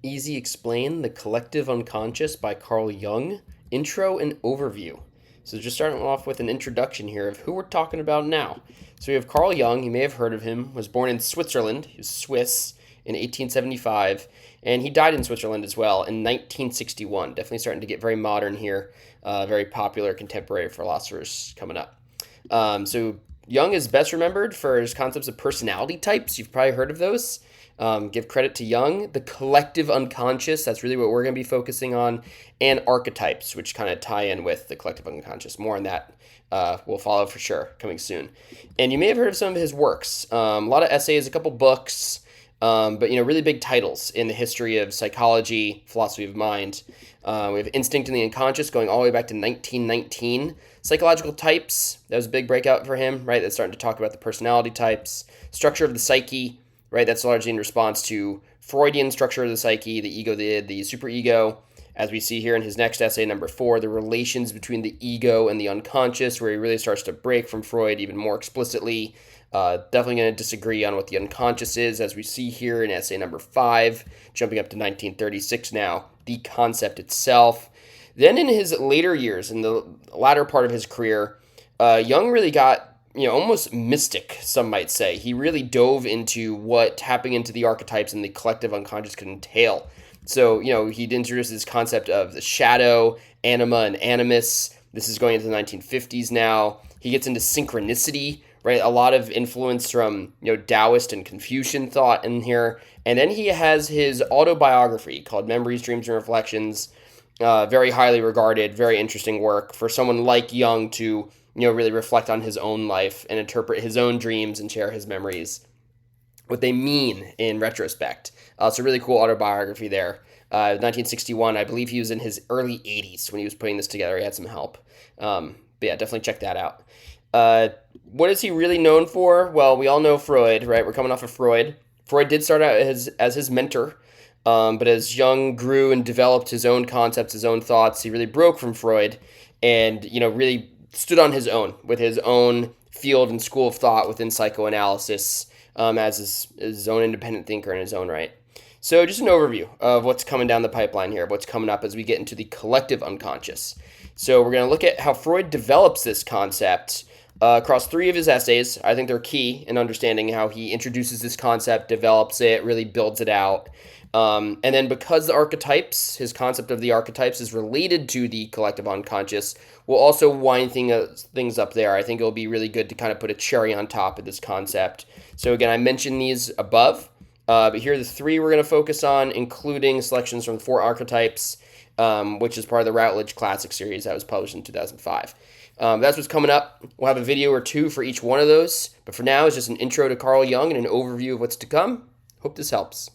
Easy Explain, The Collective Unconscious by Carl Jung. Intro and overview. So just starting off with an introduction here of who we're talking about now. So we have Carl Jung, you may have heard of him, was born in Switzerland, he was Swiss in 1875, and he died in Switzerland as well in 1961. Definitely starting to get very modern here, very popular contemporary philosophers coming up. So Jung is best remembered for his concepts of personality types. You've probably heard of those. Give credit to Jung, the collective unconscious. That's really what we're going to be focusing on, and archetypes, which kind of tie in with the collective unconscious. More on that will follow for sure, coming soon. And you may have heard of some of his works. A lot of essays, a couple books, but really big titles in the history of psychology, philosophy of mind. We have Instinct and the Unconscious going all the way back to 1919. Psychological Types, that was a big breakout for him, right? That's starting to talk about the personality types. Structure of the Psyche, right? That's largely in response to Freudian structure of the psyche, the ego, the superego. As we see here in his next essay, number 4, the relations between the ego and the unconscious, where he really starts to break from Freud even more explicitly. Definitely going to disagree on what the unconscious is, as we see here in essay number 5, jumping up to 1936 now, the concept itself. Then in his later years, in the latter part of his career, Jung really got almost mystic, some might say. He really dove into what tapping into the archetypes and the collective unconscious could entail. So, he'd introduced this concept of the shadow, anima, and animus. This is going into the 1950s now. He gets into synchronicity, right? A lot of influence from, Taoist and Confucian thought in here. And then he has his autobiography called Memories, Dreams, and Reflections. Very highly regarded, very interesting work for someone like Jung to really reflect on his own life and interpret his own dreams and share his memories, what they mean in retrospect. So really cool autobiography there. 1961, I believe he was in his early 80s when he was putting this together. He had some help. But yeah, definitely check that out. What is he really known for? Well, we all know Freud, right? We're coming off of Freud. Freud did start out as his mentor. But as Jung grew and developed his own concepts, his own thoughts, he really broke from Freud and, really stood on his own with his own field and school of thought within psychoanalysis, as his own independent thinker in his own right. So just an overview of what's coming down the pipeline here, what's coming up as we get into the collective unconscious. So we're going to look at how Freud develops this concept across 3 of his essays. I think they're key in understanding how he introduces this concept, develops it, really builds it out. And then because the archetypes, his concept of the archetypes is related to the collective unconscious, we'll also wind things up there. I think it'll be really good to kind of put a cherry on top of this concept. So again, I mentioned these above, but here are the 3 we're going to focus on, including selections from 4 archetypes, which is part of the Routledge Classic series that was published in 2005. That's what's coming up. We'll have a video or 2 for each one of those. But for now, it's just an intro to Carl Jung and an overview of what's to come. Hope this helps.